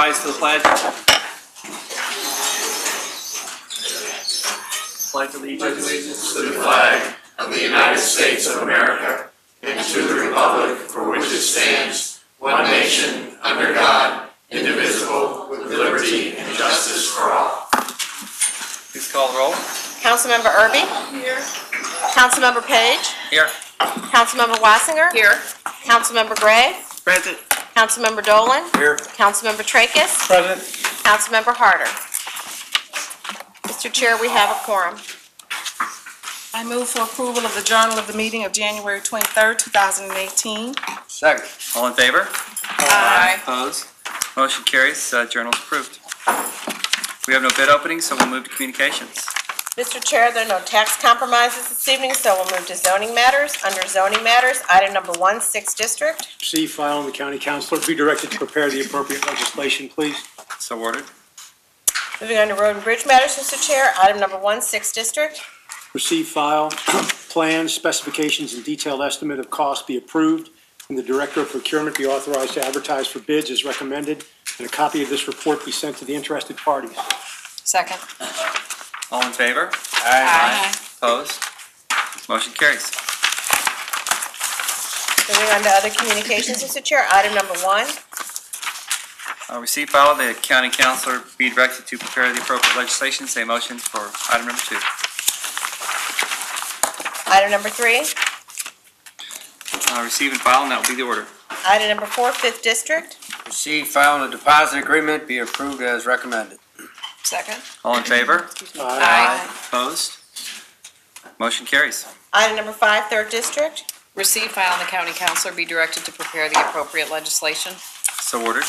rise to the pledge. Pledge allegiance to the flag of the United States of America and to the republic for which it stands, one nation, under God, indivisible, with liberty and justice for all. Please call the roll. Councilmember Irby? Here. Councilmember Page? Here. Councilmember Wassinger? Here. Councilmember Gray? Present. Councilmember Dolan? Here. Councilmember Trakas? Present. Councilmember Harder? Mr. Chair, we have a quorum. I move for approval of the journal of the meeting of January 23rd, 2018. Second. All in favor? Aye. Opposed? Motion carries. Journal is approved. We have no bid openings, so we'll move to communications. Mr. Chair, there are no tax compromises this evening, so we'll move to zoning matters. Under zoning matters, item number 1, 6th District. Receive, file, and the county councilor be directed to prepare the appropriate legislation, please. So ordered. Moving on to road and bridge matters, Mr. Chair, item number 1, 6th District. Receive, file, plans, specifications, and detailed estimate of cost be approved, and the Director of Procurement be authorized to advertise for bids as recommended, and a copy of this report be sent to the interested parties. Second. All in favor? Aye. Opposed? Motion carries. Moving on to other communications, Mr. Chair, item number 1. Receive, file, the county councilor be directed to prepare the appropriate legislation. Say motion for item number 2. Item number 3. Receive and file, and that will be the order. Item number 4, 5th District. Receive, file, and the deposit agreement be approved as recommended. Second. All in favor? Aye. Opposed? Motion carries. Item number 5, 3rd District. Receive, file, and the county councilor be directed to prepare the appropriate legislation. So ordered.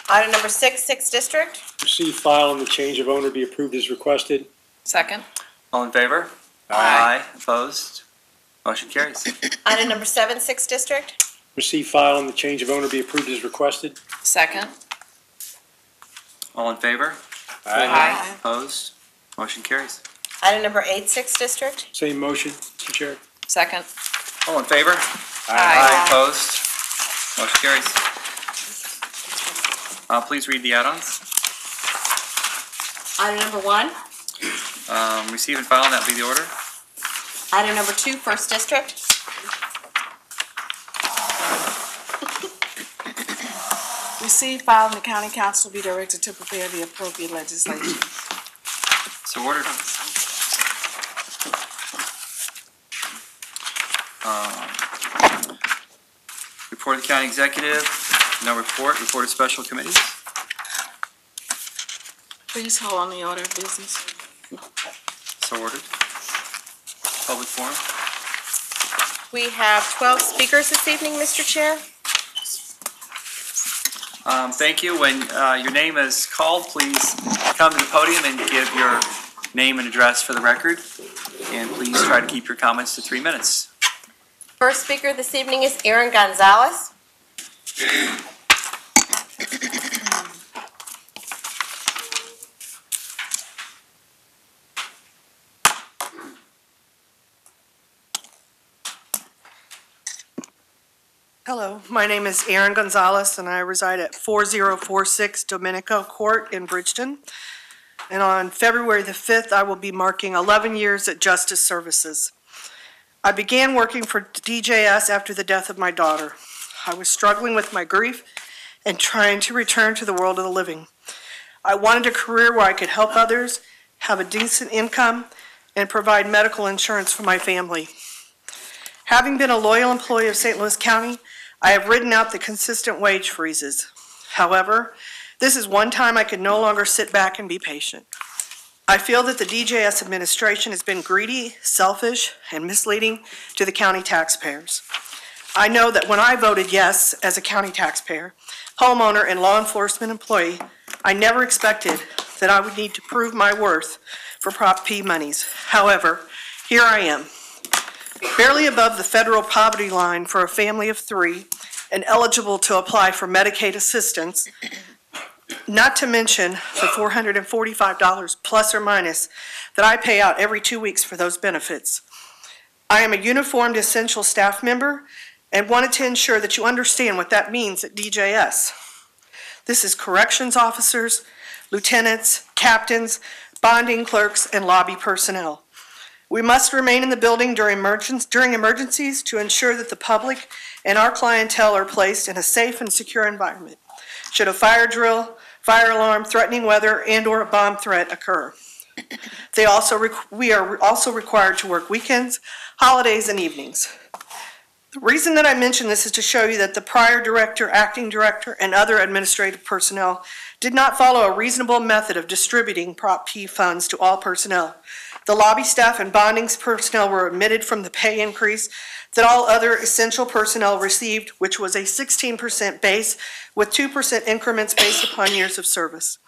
Item number 6, 6th District. Receive, file, and the change of owner be approved as requested. Second. All in favor? Aye. Opposed? Motion carries. Item number 7, 6th District. Receive, file, and the change of owner be approved as requested. Second. All in favor? Aye. Opposed? Motion carries. Item number 8, 6th District. Same motion, Mr. Chair. Second. All in favor? Aye. Opposed? Motion carries. Please read the add-ons. Item number 1. Receive and file, and that will be the order. Item number 2, 1st District. Receive, file, and the county council be directed to prepare the appropriate legislation. So ordered. Report of the county executive. No report. Report of special committees. Please hold on the order of business. So ordered. Public forum. We have 12 speakers this evening, Mr. Chair. Thank you. When your name is called, please come to the podium and give your name and address for the record. And please try to keep your comments to 3 minutes. First speaker this evening is Aaron Gonzalez. Hello, my name is Aaron Gonzalez, and I reside at 4046 Domenico Court in Bridgeton. And on February the 5th, I will be marking 11 years at Justice Services. I began working for DJS after the death of my daughter. I was struggling with my grief and trying to return to the world of the living. I wanted a career where I could help others, have a decent income, and provide medical insurance for my family. Having been a loyal employee of St. Louis County, I have ridden out the consistent wage freezes. However, this is one time I can no longer sit back and be patient. I feel that the DJS administration has been greedy, selfish, and misleading to the county taxpayers. I know that when I voted yes as a county taxpayer, homeowner, and law enforcement employee, I never expected that I would need to prove my worth for Prop P monies. However, here I am, barely above the federal poverty line for a family of 3 and eligible to apply for Medicaid assistance, not to mention the $445 plus or minus that I pay out every 2 weeks for those benefits. I am a uniformed essential staff member and wanted to ensure that you understand what that means at DJS. This is corrections officers, lieutenants, captains, bonding clerks, and lobby personnel. We must remain in the building during emergencies to ensure that the public and our clientele are placed in a safe and secure environment should a fire drill, fire alarm, threatening weather, and/or a bomb threat occur. We are also required to work weekends, holidays, and evenings. The reason that I mention this is to show you that the prior director, acting director, and other administrative personnel did not follow a reasonable method of distributing Prop P funds to all personnel. The lobby staff and bonding personnel were omitted from the pay increase that all other essential personnel received, which was a 16% base with 2% increments based upon years of service.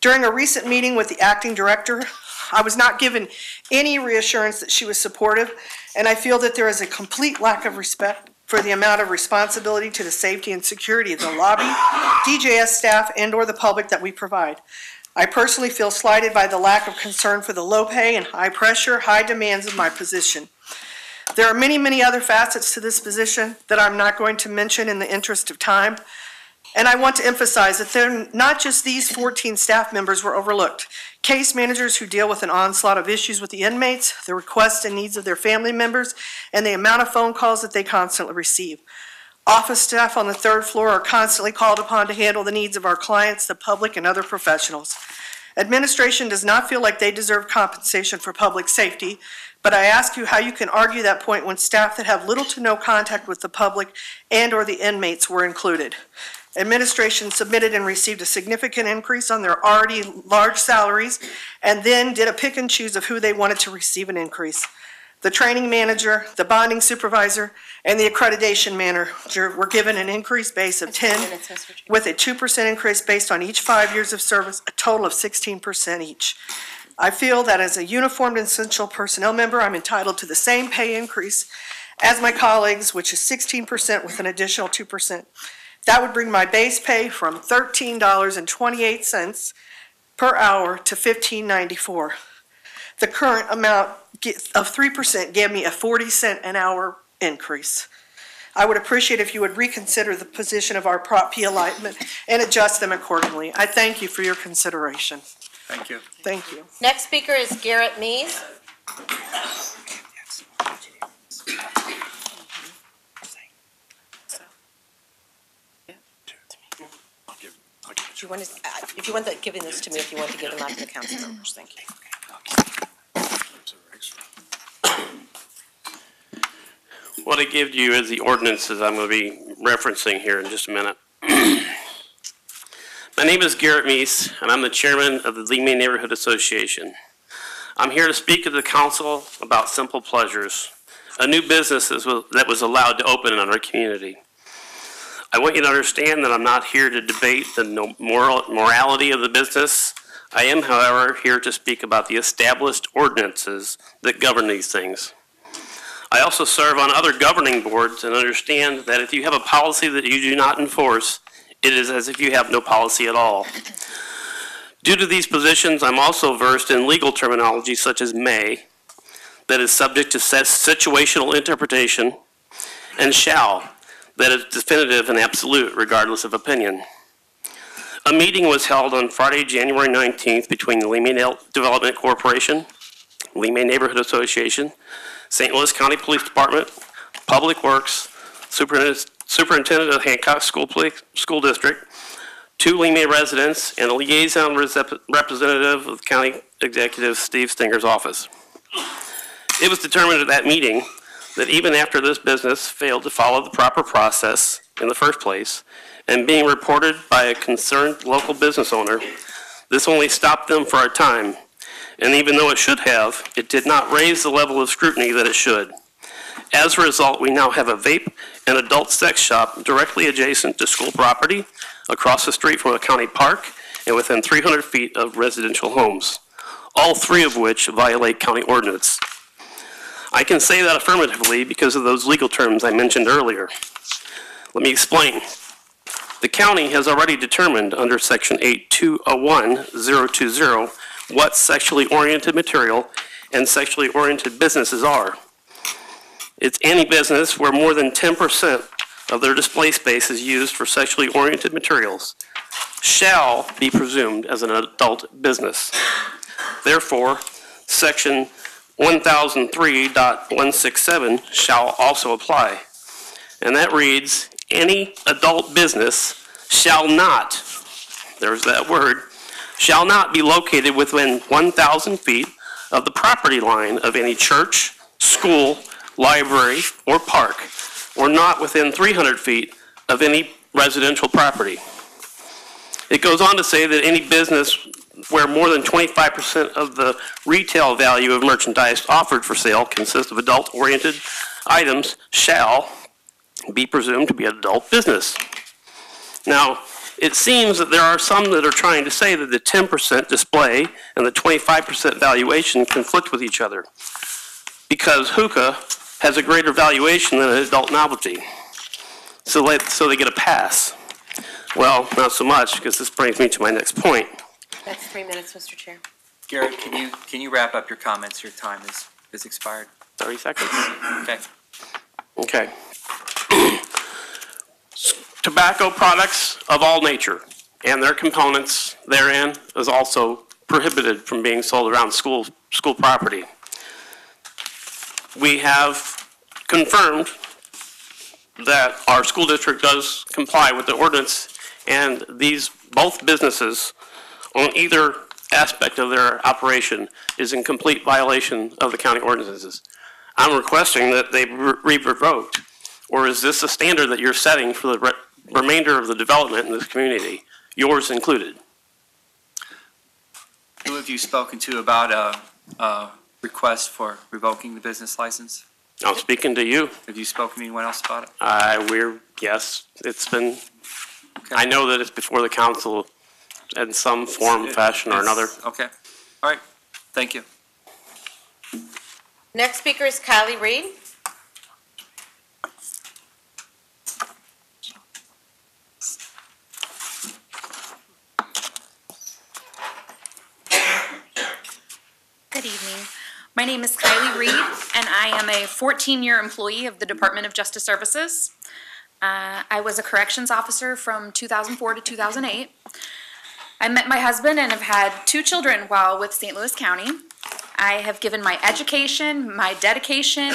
During a recent meeting with the acting director, I was not given any reassurance that she was supportive, and I feel that there is a complete lack of respect for the amount of responsibility to the safety and security of the lobby, DJS staff, and/or the public that we provide. I personally feel slighted by the lack of concern for the low pay and high pressure, high demands of my position. There are many, many other facets to this position that I'm not going to mention in the interest of time. And I want to emphasize that not just these 14 staff members were overlooked. Case managers who deal with an onslaught of issues with the inmates, the requests and needs of their family members, and the amount of phone calls that they constantly receive. Office staff on the third floor are constantly called upon to handle the needs of our clients, the public, and other professionals. Administration does not feel like they deserve compensation for public safety, but I ask you how you can argue that point when staff that have little to no contact with the public and/or the inmates were included. Administration submitted and received a significant increase on their already large salaries and then did a pick and choose of who they wanted to receive an increase. The training manager, the bonding supervisor, and the accreditation manager were given an increase base of 10 with a 2% increase based on each 5 years of service, a total of 16% each. I feel that as a uniformed essential personnel member, I'm entitled to the same pay increase as my colleagues, which is 16% with an additional 2%. That would bring my base pay from $13.28 per hour to $15.94. The current amount of 3% gave me a 40-cent an hour increase. I would appreciate if you would reconsider the position of our Prop P alignment and adjust them accordingly. I thank you for your consideration. Thank you. Thank you. Next speaker is Garrett Mees. If you want giving this to me, if you want to give them out to the council members, thank you. What I give you is the ordinances I'm going to be referencing here in just a minute. My name is Garrett Mees, and I'm the chairman of the Lee Neighborhood Association. I'm here to speak to the council about Simple Pleasures, a new business that was allowed to open in our community. I want you to understand that I'm not here to debate the morality of the business. I am, however, here to speak about the established ordinances that govern these things. I also serve on other governing boards and understand that if you have a policy that you do not enforce, it is as if you have no policy at all. Due to these positions, I'm also versed in legal terminology such as may, that is subject to situational interpretation, and shall, that is definitive and absolute regardless of opinion. A meeting was held on Friday, January 19th between the Lee Development Corporation, Lee Neighborhood Association, St. Louis County Police Department, Public Works, Superintendent of Hancock School District, 2 Lee residents, and a liaison representative of the County Executive Steve Stinger's office. It was determined at that meeting that even after this business failed to follow the proper process in the first place, and being reported by a concerned local business owner, this only stopped them for a time. And even though it should have, it did not raise the level of scrutiny that it should. As a result, we now have a vape and adult sex shop directly adjacent to school property, across the street from a county park, and within 300 feet of residential homes, all 3 of which violate county ordinance. I can say that affirmatively because of those legal terms I mentioned earlier. Let me explain. The county has already determined under Section 8201020 what sexually oriented material and sexually oriented businesses are. It's any business where more than 10% of their display space is used for sexually oriented materials, shall be presumed as an adult business. Therefore, section 1003.167 shall also apply. And that reads, any adult business shall not, there's that word, shall not be located within 1,000 feet of the property line of any church, school, library, or park, or not within 300 feet of any residential property. It goes on to say that any business where more than 25% of the retail value of merchandise offered for sale consists of adult-oriented items shall be presumed to be an adult business. Now, it seems that there are some that are trying to say that the 10% display and the 25% valuation conflict with each other because hookah has a greater valuation than an adult novelty. So they get a pass. Well, not so much, because this brings me to my next point. That's 3 minutes, Mr. Chair. Garrett, can you wrap up your comments? Your time is expired. 30 seconds? Okay. Okay. Tobacco products of all nature and their components therein is also prohibited from being sold around school property. We have confirmed that our school district does comply with the ordinance, and these both businesses on either aspect of their operation is in complete violation of the county ordinances. I'm requesting that they be revoked, or is this a standard that you're setting for the remainder of the development in this community, yours included? Who have you spoken to about a request for revoking the business license? I'm speaking to you. Have you spoken to anyone else about it? Yes, it's been, Okay. I know that it's before the council in some form, fashion, or another. Okay. All right. Thank you. Next speaker is Kylie Reed. Good evening. My name is Kylie Reed, and I am a 14-year employee of the Department of Justice Services. I was a corrections officer from 2004 to 2008. I met my husband and have had 2 children while with St. Louis County. I have given my education, my dedication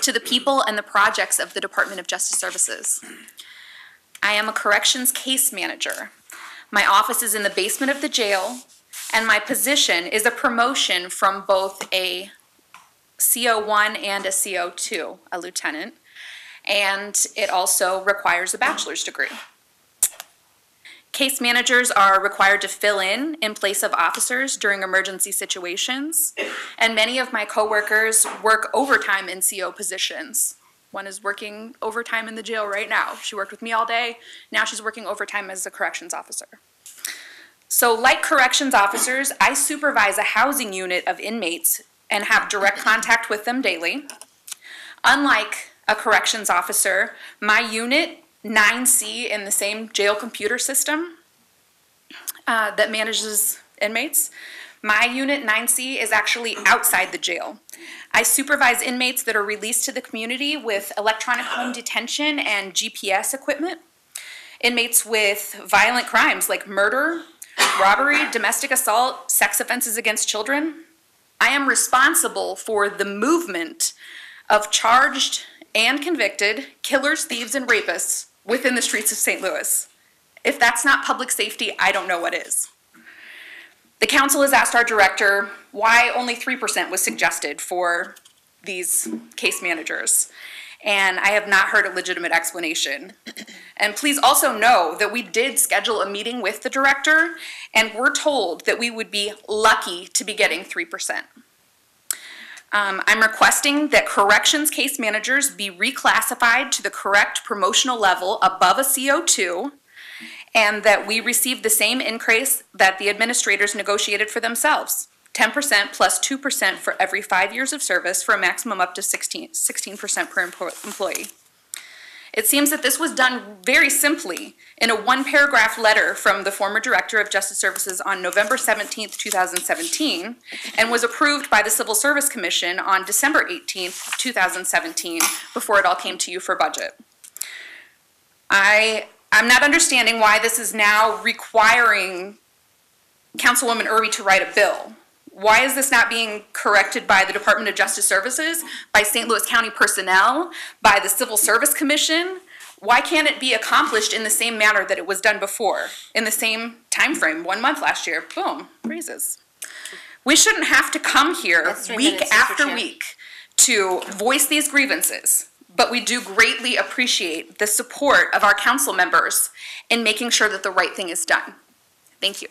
to the people and the projects of the Department of Justice Services. I am a corrections case manager. My office is in the basement of the jail, and my position is a promotion from both a CO1 and a CO2, a lieutenant, and it also requires a bachelor's degree. Case managers are required to fill in place of officers during emergency situations, and many of my coworkers work overtime in CO positions. One is working overtime in the jail right now. She worked with me all day. Now she's working overtime as a corrections officer. So like corrections officers, I supervise a housing unit of inmates and have direct contact with them daily. Unlike a corrections officer, my unit, 9C in the same jail computer system that manages inmates, my unit, 9C, is actually outside the jail. I supervise inmates that are released to the community with electronic home detention and GPS equipment, inmates with violent crimes like murder, robbery, domestic assault, sex offenses against children. I am responsible for the movement of charged and convicted killers, thieves, and rapists within the streets of St. Louis. If that's not public safety, I don't know what is. The council has asked our director why only 3% was suggested for these case managers, and I have not heard a legitimate explanation. And please also know that we did schedule a meeting with the director, and we're told that we would be lucky to be getting 3%. I'm requesting that corrections case managers be reclassified to the correct promotional level above a CO2, and that we receive the same increase that the administrators negotiated for themselves, 10% plus 2% for every 5 years of service for a maximum up to 16% per employee. It seems that this was done very simply in a 1-paragraph letter from the former Director of Justice Services on November 17th, 2017, and was approved by the Civil Service Commission on December 18th, 2017, before it all came to you for budget. I I'm not understanding why this is now requiring Councilwoman Irby to write a bill. Why is this not being corrected by the Department of Justice Services, by St. Louis County personnel, by the Civil Service Commission? Why can't it be accomplished in the same manner that it was done before, in the same time frame? 1 month last year, boom, raises. We shouldn't have to come here That's 3 week minutes, Mr. after Chair. week to voice these grievances, but we do greatly appreciate the support of our council members in making sure that the right thing is done. Thank you.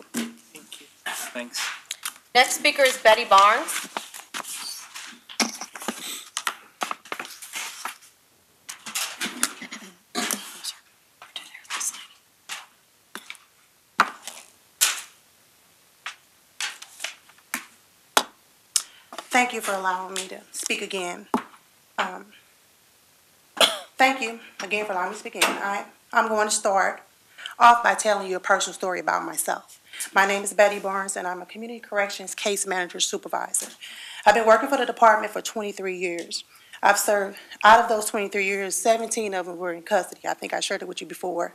Thanks. Next speaker is Betty Barnes. Thank you for allowing me to speak again. Thank you again for allowing me to speak again. I'm going to start off by telling you a personal story about myself. My name is Betty Barnes, and I'm a Community Corrections Case Manager Supervisor. I've been working for the department for 23 years. I've served, out of those 23 years, 17 of them were in custody. I think I shared it with you before.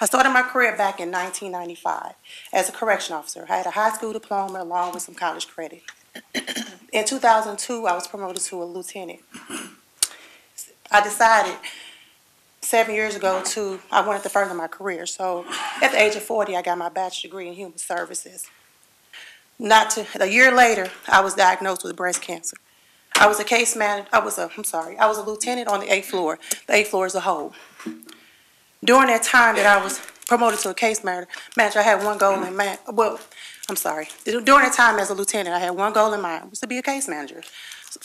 I started my career back in 1995 as a correction officer. I had a high school diploma along with some college credit. In 2002, I was promoted to a lieutenant. I decided 7 years ago I wanted to further my career. So at the age of 40, I got my bachelor's degree in human services. A year later, I was diagnosed with breast cancer. I was a case manager, I was a lieutenant on the 8th floor. The 8th floor as a whole. During that time that I was promoted to a case manager, I had one goal in mind. During that time as a lieutenant, I had one goal in mind, was to be a case manager.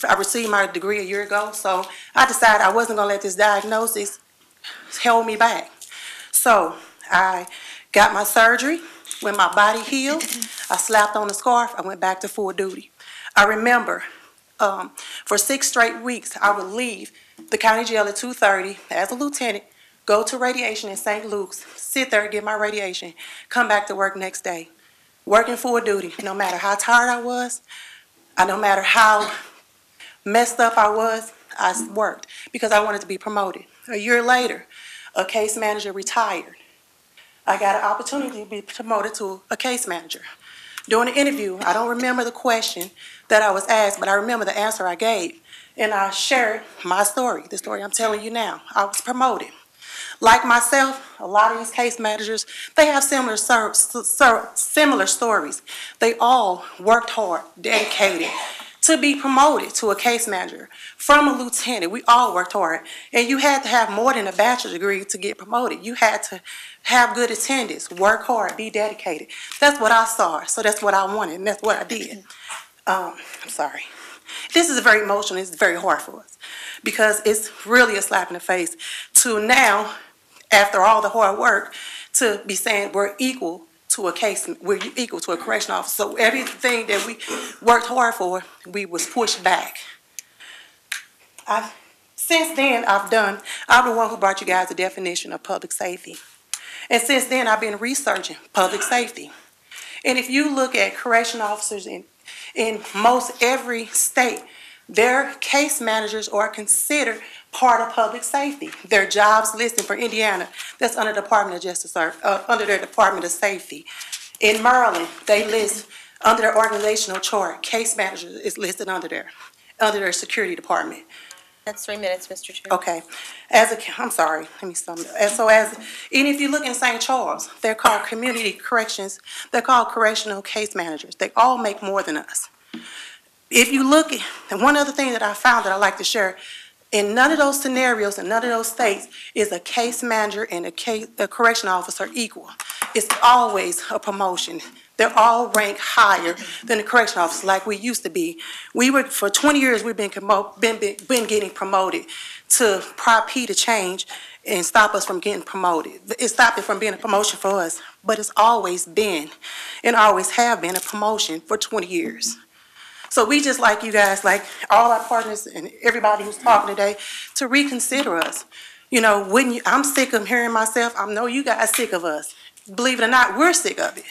I received my degree a year ago, so I decided I wasn't going to let this diagnosis hold me back. So I got my surgery. When my body healed, I slapped on the scarf. I went back to full duty. I remember for 6 straight weeks, I would leave the county jail at 2:30 as a lieutenant, go to radiation in St. Luke's, sit there, get my radiation, come back to work next day. Working full duty, no matter how tired I was, no matter how messed up I was, I worked because I wanted to be promoted. A year later, a case manager retired. I got an opportunity to be promoted to a case manager. During the interview, I don't remember the question that I was asked, but I remember the answer I gave. And I shared my story, the story I'm telling you now. I was promoted. Like myself, a lot of these case managers, they have similar stories. They all worked hard, dedicated to be promoted to a case manager. From a lieutenant, we all worked hard. And you had to have more than a bachelor's degree to get promoted. You had to have good attendance, work hard, be dedicated. That's what I saw, so that's what I wanted, and that's what I did. I'm sorry. This is very emotional, it's very hard for us, because it's really a slap in the face to now, after all the hard work, to be saying we're equal to a correction officer. So everything that we worked hard for, we was pushed back. Since then, I'm the one who brought you guys the definition of public safety. And since then, I've been researching public safety. And if you look at correction officers in most every state, their case managers are considered part of public safety. Their jobs listed for Indiana, that's under the Department of Justice, under their Department of Safety. In Maryland, they list under their organizational chart, case manager is listed under their security department. That's 3 minutes, Mr. Chair. Okay. I'm sorry, let me sum it up. And if you look in St. Charles, they're called community corrections, they're called correctional case managers. They all make more than us. If you look at, and one other thing that I found that I like to share, in none of those scenarios, in none of those states, is a case manager and a correction officer equal. It's always a promotion. They're all ranked higher than the correction officer like we used to be. For 20 years, we've been getting promoted to Prop P to change and stop us from getting promoted. It stopped it from being a promotion for us, but it's always been and always have been a promotion for 20 years. So we just like you guys, like all our partners and everybody who's talking today, to reconsider us. You know, I'm sick of hearing myself. I know you guys sick of us. Believe it or not, we're sick of it.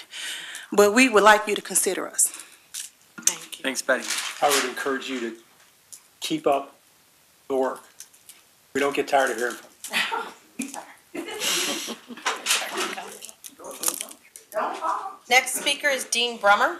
But we would like you to consider us. Thank you. Thanks, Betty. I would encourage you to keep up the work. We don't get tired of hearing from you. Next speaker is Dean Brummer.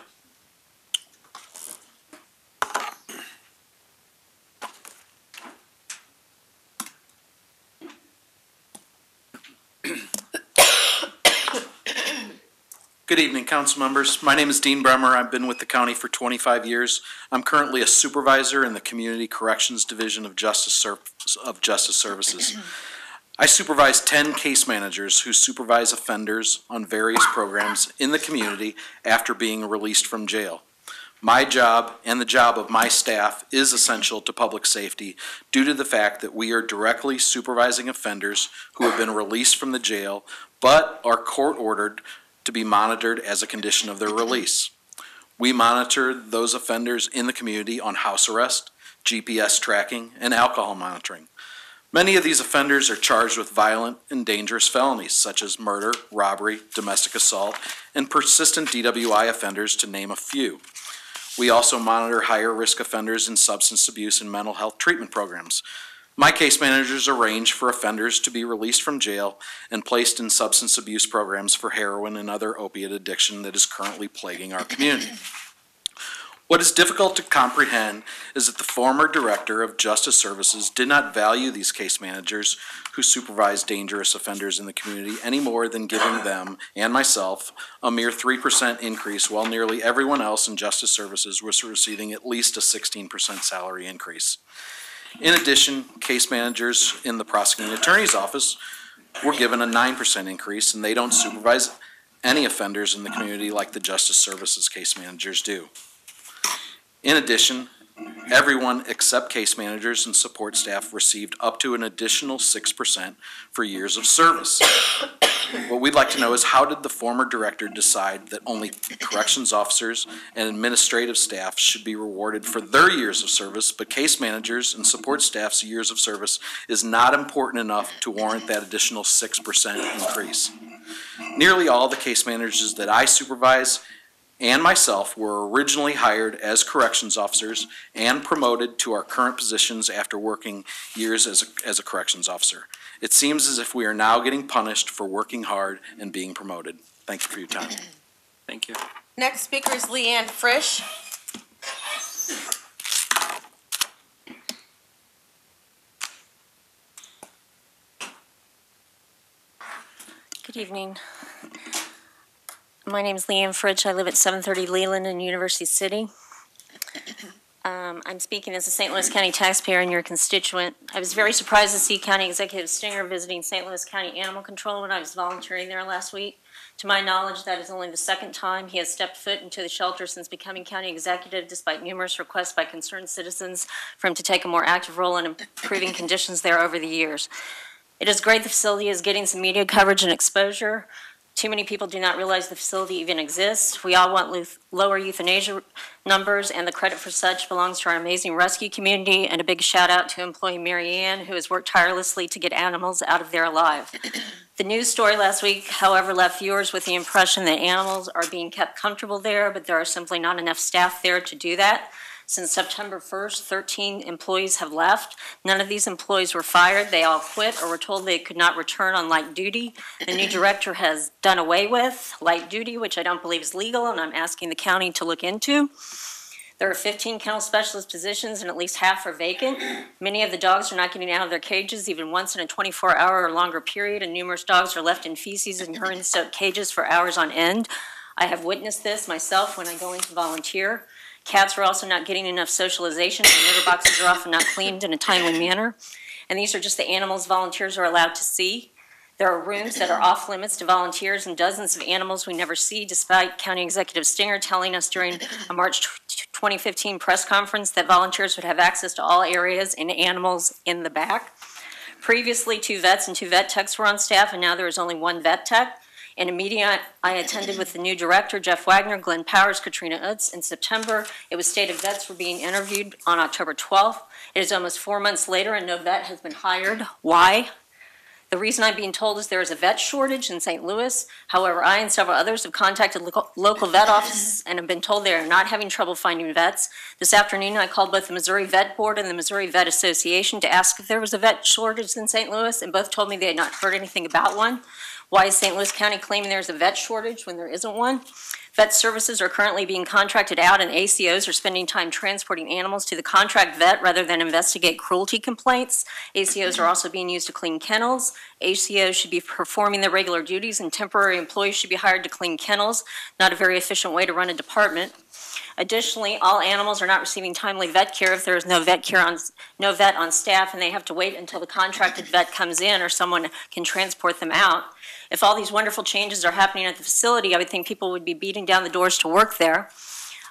Good evening, council members. My name is Dean Bremer. I've been with the county for 25 years. I'm currently a supervisor in the Community Corrections Division of Justice Services. I supervise 10 case managers who supervise offenders on various programs in the community after being released from jail. My job and the job of my staff is essential to public safety due to the fact that we are directly supervising offenders who have been released from the jail but are court-ordered to be monitored as a condition of their release. We monitor those offenders in the community on house arrest, GPS tracking, and alcohol monitoring. Many of these offenders are charged with violent and dangerous felonies such as murder, robbery, domestic assault, and persistent DWI offenders, to name a few. We also monitor higher risk offenders in substance abuse and mental health treatment programs. My case managers arrange for offenders to be released from jail and placed in substance abuse programs for heroin and other opiate addiction that is currently plaguing our community. What is difficult to comprehend is that the former Director of Justice Services did not value these case managers who supervise dangerous offenders in the community any more than giving them and myself a mere 3% increase, while nearly everyone else in Justice Services was receiving at least a 16% salary increase. In addition, case managers in the prosecuting attorney's office were given a 9% increase, and they don't supervise any offenders in the community like the Justice Services case managers do. In addition, everyone except case managers and support staff received up to an additional 6% for years of service. What we'd like to know is, how did the former director decide that only corrections officers and administrative staff should be rewarded for their years of service, but case managers and support staff's years of service is not important enough to warrant that additional 6% increase? Nearly all the case managers that I supervise and myself were originally hired as corrections officers and promoted to our current positions after working years as a corrections officer. It seems as if we are now getting punished for working hard and being promoted. Thank you for your time. Thank you. Next speaker is Leanne Frisch. Good evening. My name is Leanne Fritsch. I live at 730 Leland in University City. I'm speaking as a St. Louis County taxpayer and your constituent. I was very surprised to see County Executive Stinger visiting St. Louis County Animal Control when I was volunteering there last week. To my knowledge, that is only the second time he has stepped foot into the shelter since becoming county executive, despite numerous requests by concerned citizens for him to take a more active role in improving conditions there over the years. It is great the facility is getting some media coverage and exposure. Too many people do not realize the facility even exists. We all want lower euthanasia numbers, and the credit for such belongs to our amazing rescue community. And a big shout out to employee Mary Ann, who has worked tirelessly to get animals out of there alive. The news story last week, however, left viewers with the impression that animals are being kept comfortable there, but there are simply not enough staff there to do that. Since September 1st, 13 employees have left. None of these employees were fired. They all quit or were told they could not return on light duty. The new director has done away with light duty, which I don't believe is legal, and I'm asking the county to look into. There are 15 kennel specialist positions, and at least half are vacant. Many of the dogs are not getting out of their cages even once in a 24-hour or longer period, and numerous dogs are left in feces and urine-soaked cages for hours on end. I have witnessed this myself when I go in to volunteer. Cats are also not getting enough socialization, and litter boxes are often not cleaned in a timely manner. And these are just the animals volunteers are allowed to see. There are rooms that are off limits to volunteers and dozens of animals we never see, despite County Executive Stinger telling us during a March 2015 press conference that volunteers would have access to all areas and animals in the back. Previously, 2 vets and 2 vet techs were on staff, and now there is only 1 vet tech. In a meeting I attended with the new director, Jeff Wagner, Glenn Powers, Katrina Utz, in September, it was stated vets were being interviewed on October 12th. It is almost 4 months later and no vet has been hired. Why? The reason I'm being told is there is a vet shortage in St. Louis. However, I and several others have contacted local vet offices and have been told they are not having trouble finding vets. This afternoon, I called both the Missouri Vet Board and the Missouri Vet Association to ask if there was a vet shortage in St. Louis, and both told me they had not heard anything about one. Why is St. Louis County claiming there's a vet shortage when there isn't one? Vet services are currently being contracted out, and ACOs are spending time transporting animals to the contract vet rather than investigate cruelty complaints. ACOs are also being used to clean kennels. ACOs should be performing their regular duties, and temporary employees should be hired to clean kennels. Not a very efficient way to run a department. Additionally, all animals are not receiving timely vet care if there is no vet on staff, and they have to wait until the contracted vet comes in or someone can transport them out. If all these wonderful changes are happening at the facility, I would think people would be beating down the doors to work there.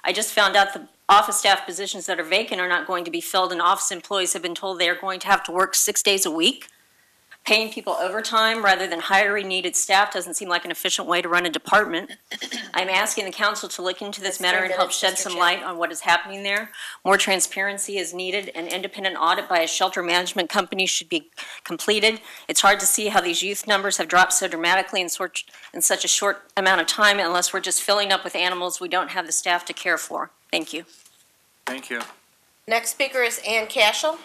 I just found out the office staff positions that are vacant are not going to be filled, and office employees have been told they are going to have to work 6 days a week. Paying people overtime rather than hiring needed staff doesn't seem like an efficient way to run a department. I'm asking the council to look into this matter and help shed some light on what is happening there. More transparency is needed. An independent audit by a shelter management company should be completed. It's hard to see how these youth numbers have dropped so dramatically in such a short amount of time unless we're just filling up with animals we don't have the staff to care for. Thank you. Thank you. Next speaker is Ann Cashel.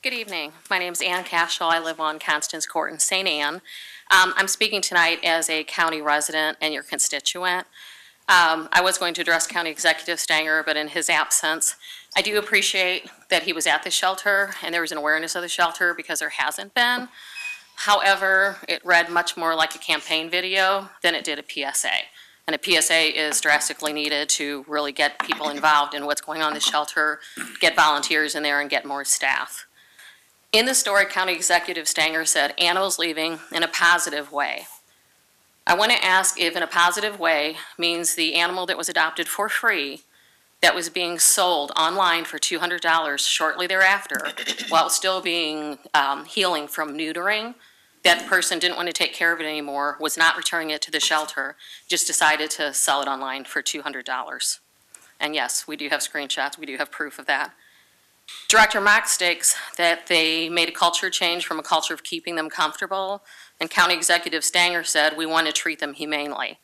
Good evening. My name is Ann Cashel. I live on Constance Court in St. Anne. I'm speaking tonight as a county resident and your constituent. I was going to address County Executive Stanger, but in his absence, I do appreciate that he was at the shelter and there was an awareness of the shelter because there hasn't been. However, it read much more like a campaign video than it did a PSA. And a PSA is drastically needed to really get people involved in what's going on in the shelter, get volunteers in there, and get more staff. In the story, County Executive Stanger said, animals leaving in a positive way. I want to ask if in a positive way means the animal that was adopted for free, that was being sold online for $200 shortly thereafter, while still being healing from neutering, that the person didn't want to take care of it anymore, was not returning it to the shelter, just decided to sell it online for $200. And yes, we do have screenshots, we do have proof of that. Director Mock states that they made a culture change from a culture of keeping them comfortable, and County Executive Stanger said we want to treat them humanely.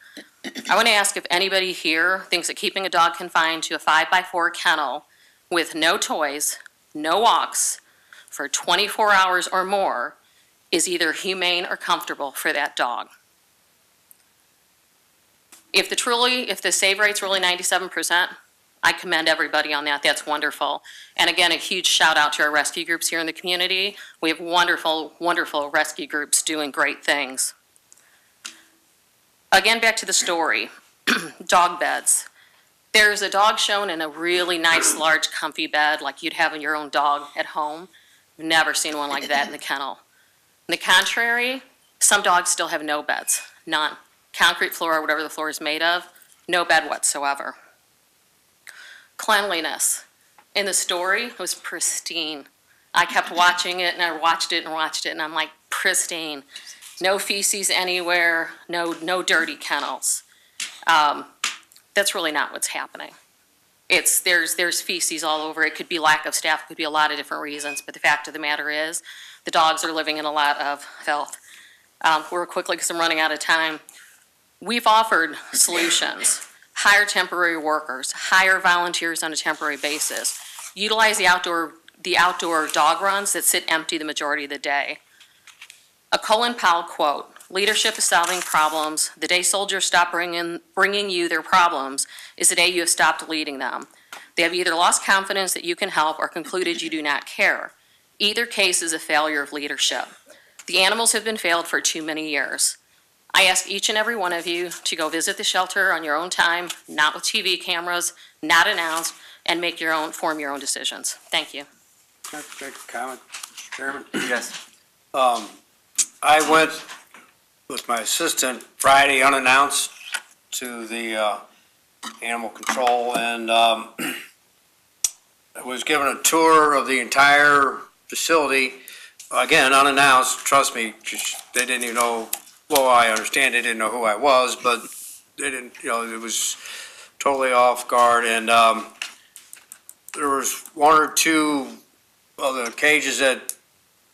I want to ask if anybody here thinks that keeping a dog confined to a 5x4 kennel with no toys, no walks, for 24 hours or more is either humane or comfortable for that dog. If the save rate's really 97%, I commend everybody on that. That's wonderful. And again, a huge shout out to our rescue groups here in the community. We have wonderful, wonderful rescue groups doing great things. Again, back to the story, dog beds. There's a dog shown in a really nice, large, comfy bed like you'd have in your own dog at home. Never seen one like that in the kennel. On the contrary, some dogs still have no beds, none. Concrete floor or whatever the floor is made of, no bed whatsoever. Cleanliness. In the story, it was pristine. I kept watching it and I watched it and I'm like, pristine. No feces anywhere, no dirty kennels. That's really not what's happening. There's feces all over. It could be lack of staff, it could be a lot of different reasons, but the fact of the matter is, the dogs are living in a lot of filth. Real quickly, because I'm running out of time, we've offered solutions. Hire temporary workers, hire volunteers on a temporary basis, utilize the outdoor dog runs that sit empty the majority of the day. A Colin Powell quote, "Leadership is solving problems. The day soldiers stop bringing you their problems is the day you have stopped leading them. They have either lost confidence that you can help or concluded you do not care. Either case is a failure of leadership. The animals have been failed for too many years. I ask each and every one of you to go visit the shelter on your own time, not with TV cameras, not announced, and form your own decisions. Thank you." Can I make a comment, Mr. Chairman? Yes. I went with my assistant Friday unannounced to the animal control, and I was given a tour of the entire facility, again, unannounced. Trust me, they didn't even know. Well, I understand they didn't know who I was, but they didn't, it was totally off guard. And there was one or two of the cages that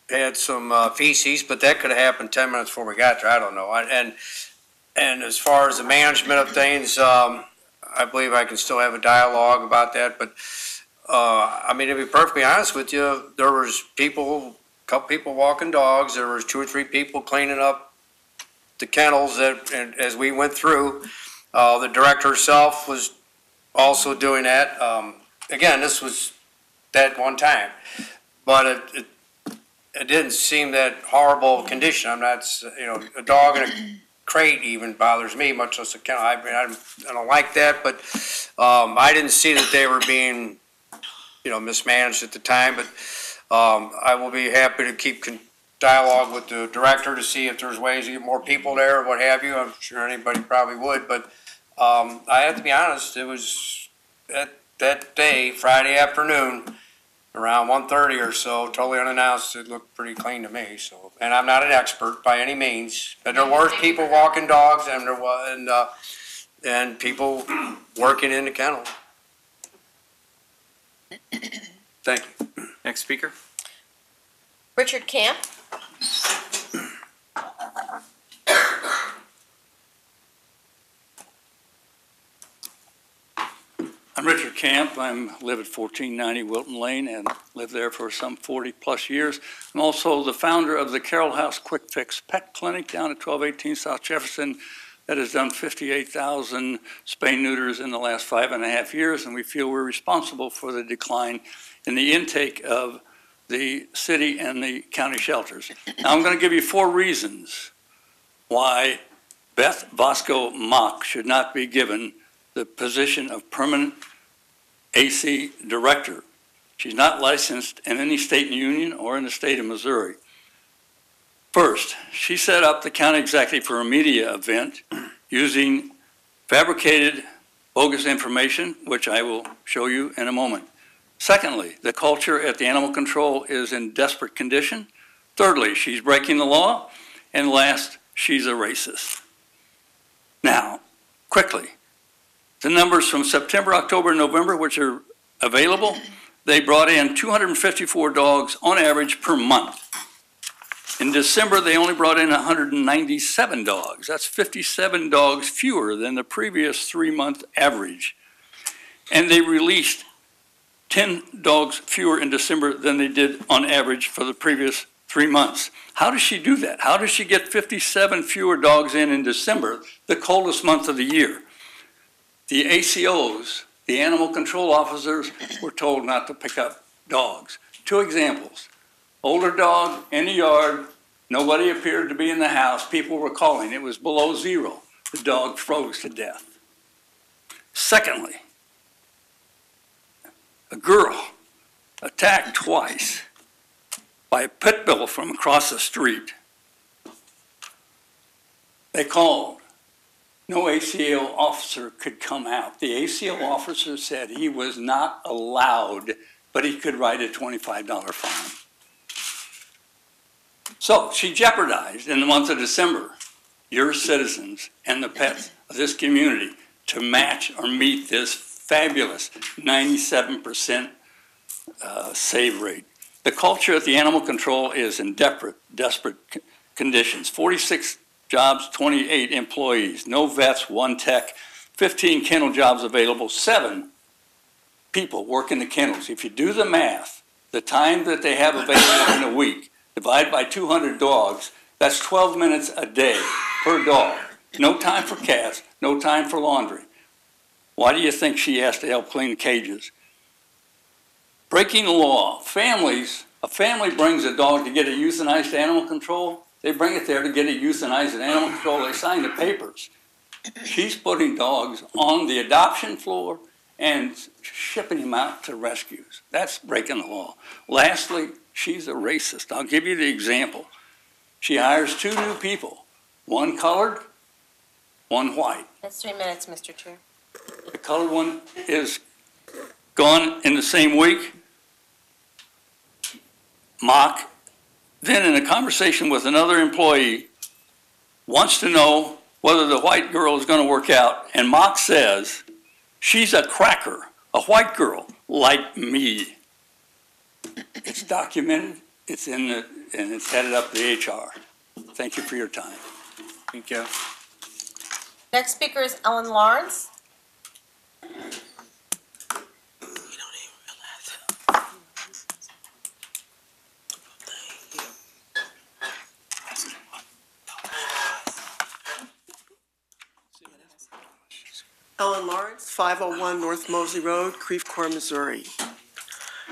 had some feces, but that could have happened 10 minutes before we got there. I don't know. And as far as the management of things, I I believe I can still have a dialogue about that, but, I mean, to be perfectly honest with you, there was a couple people walking dogs, there was 2 or 3 people cleaning up the kennels and as we went through. The director herself was also doing that. Again, this was that one time, but it didn't seem that horrible condition. I'm not, a dog in a crate even bothers me, much less a kennel. I don't like that, but I didn't see that they were being, mismanaged at the time. But I will be happy to keep dialogue with the director to see if there's ways to get more people there or what have you. I'm sure anybody probably would, but I have to be honest, it was that day, Friday afternoon, around 1:30 or so, totally unannounced, it looked pretty clean to me. So, and I'm not an expert by any means, but there were people walking dogs and there was, and people working in the kennel. Thank you. Next speaker. Richard Camp. I'm Richard Camp. I live at 1490 Wilton Lane and lived there for some 40-plus years. I'm also the founder of the Carroll House Quick Fix Pet Clinic down at 1218 South Jefferson that has done 58,000 spay neuters in the last 5.5 years, and we feel we're responsible for the decline in the intake of the city and the county shelters. Now, I'm going to give you 4 reasons why Beth Vasco Mock should not be given the position of permanent AC director. She's not licensed in any state in the union or in the state of Missouri. First, she set up the county executive for a media event using fabricated, bogus information, which I will show you in a moment. Secondly, the culture at the animal control is in desperate condition. Thirdly, she's breaking the law. And last, she's a racist. Now, quickly, the numbers from September, October, and November, which are available, they brought in 254 dogs on average per month. In December, they only brought in 197 dogs. That's 57 dogs fewer than the previous 3-month average. And they released 10 dogs fewer in December than they did on average for the previous 3 months. How does she do that? How does she get 57 fewer dogs in December, the coldest month of the year? The ACOs, the animal control officers, were told not to pick up dogs. 2 examples. Older dog in the yard, nobody appeared to be in the house. People were calling. It was below 0. The dog froze to death. Secondly, a girl attacked twice by a pit bull from across the street. They called. No ACO officer could come out. The ACO officer said he was not allowed, but he could write a $25 fine. So she jeopardized in the month of December your citizens and the pets of this community to match or meet this fabulous 97% save rate. The culture at the animal control is in desperate conditions. 46 jobs, 28 employees, no vets, 1 tech, 15 kennel jobs available, 7 people work in the kennels. If you do the math, the time that they have available in a week, divide by 200 dogs, that's 12 minutes a day per dog. No time for cats, no time for laundry. Why do you think she has to help clean the cages? Breaking the law. A family brings a dog to get it euthanized to animal control. They bring it there to get it euthanized at animal control. They sign the papers. She's putting dogs on the adoption floor and shipping them out to rescues. That's breaking the law. Lastly, she's a racist. I'll give you the example. She hires 2 new people, 1 colored, 1 white. That's 3 minutes, Mr. Chair. The colored one is gone in the same week. Mock, then in a conversation with another employee, wants to know whether the white girl is going to work out. And Mock says, she's a cracker, a white girl like me. It's documented, it's in the, and it's headed up to HR. Thank you for your time. Thank you. Next speaker is Ellen Lawrence. Ellen Lawrence, 501 North Mosley Road, Creve Coeur, Missouri.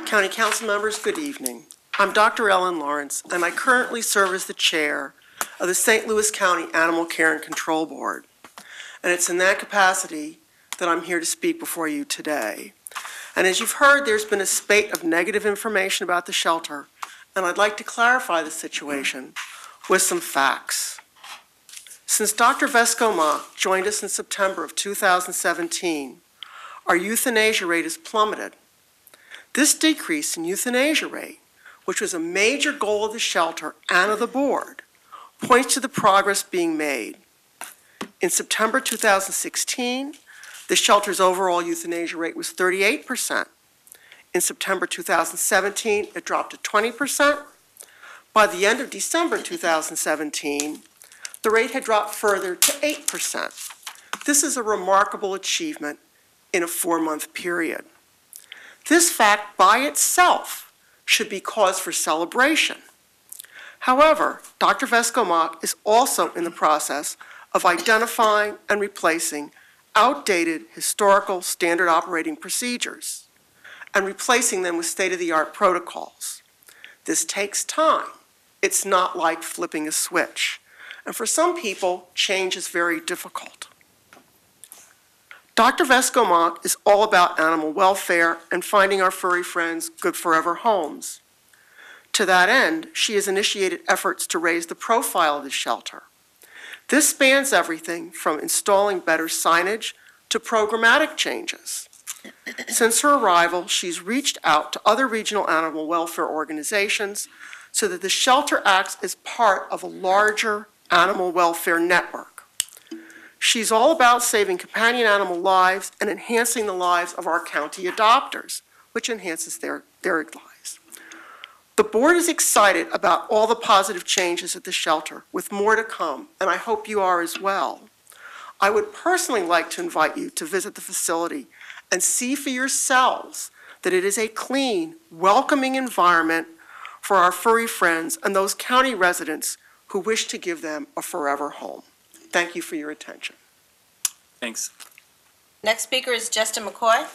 County Council members, good evening. I'm Dr. Ellen Lawrence, and I currently serve as the chair of the St. Louis County Animal Care and Control Board. And it's in that capacity that I'm here to speak before you today. And as you've heard, there's been a spate of negative information about the shelter, and I'd like to clarify the situation with some facts. Since Dr. Vesco-Mock joined us in September of 2017, our euthanasia rate has plummeted. This decrease in euthanasia rate, which was a major goal of the shelter and of the board, points to the progress being made. In September 2016, the shelter's overall euthanasia rate was 38%. In September 2017, it dropped to 20%. By the end of December 2017, the rate had dropped further to 8%. This is a remarkable achievement in a 4-month period. This fact by itself should be cause for celebration. However, Dr. Vesco-Mock is also in the process of identifying and replacing outdated historical standard operating procedures and replacing them with state-of-the-art protocols. This takes time. It's not like flipping a switch. And for some people, change is very difficult. Dr. Vesco-Mock is all about animal welfare and finding our furry friends good forever homes. To that end, she has initiated efforts to raise the profile of the shelter. This spans everything from installing better signage to programmatic changes. Since her arrival, she's reached out to other regional animal welfare organizations so that the shelter acts as part of a larger animal welfare network. She's all about saving companion animal lives and enhancing the lives of our county adopters, which enhances their lives. The board is excited about all the positive changes at the shelter, with more to come, and I hope you are as well. I would personally like to invite you to visit the facility and see for yourselves that it is a clean, welcoming environment for our furry friends and those county residents who wish to give them a forever home. Thank you for your attention. Thanks. Next speaker is Justin McCoy.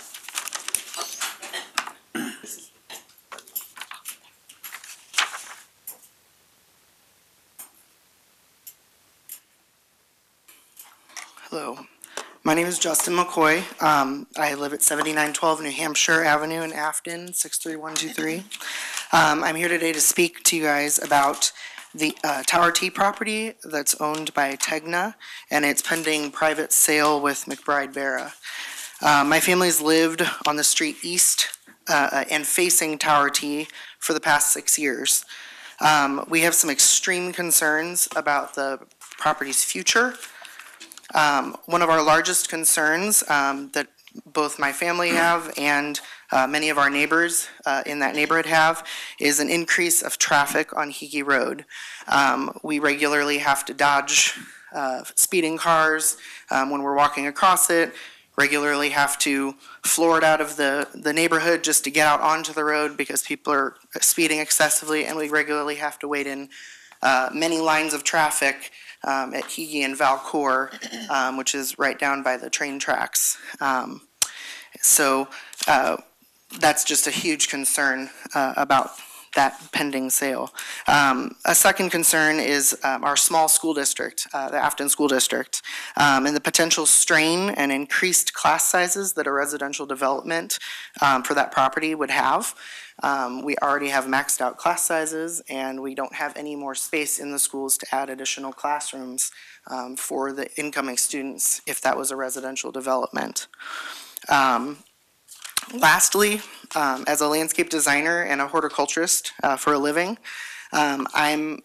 Hello, my name is Justin McCoy. I live at 7912 New Hampshire Avenue in Afton, 63123. I'm here today to speak to you guys about the Tower T property that's owned by Tegna, and it's pending private sale with McBride Barra. My family's lived on the street east and facing Tower T for the past 6 years. We have some extreme concerns about the property's future. One of our largest concerns that both my family have and many of our neighbors in that neighborhood have is an increase of traffic on Hickey Road. We regularly have to dodge speeding cars when we're walking across it, regularly have to floor it out of the neighborhood just to get out onto the road because people are speeding excessively, and we regularly have to wait in many lines of traffic at Hickey and Valcourt, which is right down by the train tracks. So that's just a huge concern about that pending sale. A second concern is our small school district, the Afton School District, and the potential strain and increased class sizes that a residential development for that property would have. We already have maxed out class sizes, and we don't have any more space in the schools to add additional classrooms for the incoming students if that was a residential development. Lastly, as a landscape designer and a horticulturist for a living, I'm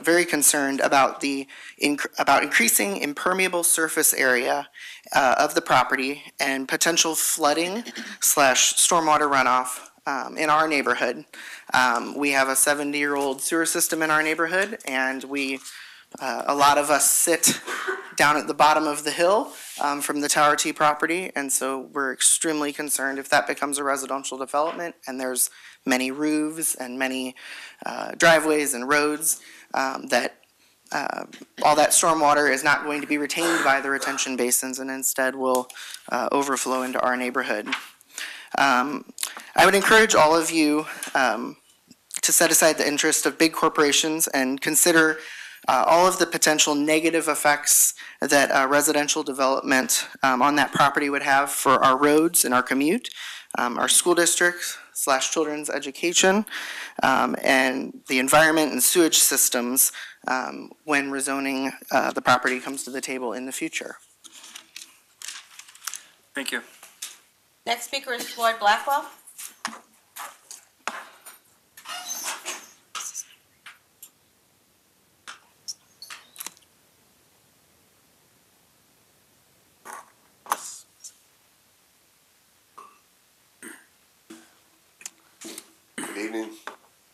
very concerned about increasing impermeable surface area of the property and potential flooding / stormwater runoff in our neighborhood. We have a 70-year-old sewer system in our neighborhood, and a lot of us sit down at the bottom of the hill from the Tower T property, and so we're extremely concerned if that becomes a residential development and there's many roofs and many driveways and roads that all that stormwater is not going to be retained by the retention basins and instead will overflow into our neighborhood. I would encourage all of you to set aside the interest of big corporations and consider all of the potential negative effects that residential development on that property would have for our roads and our commute, our school district / children's education, and the environment and sewage systems when rezoning the property comes to the table in the future. Thank you. Next speaker is Floyd Blackwell. Good evening.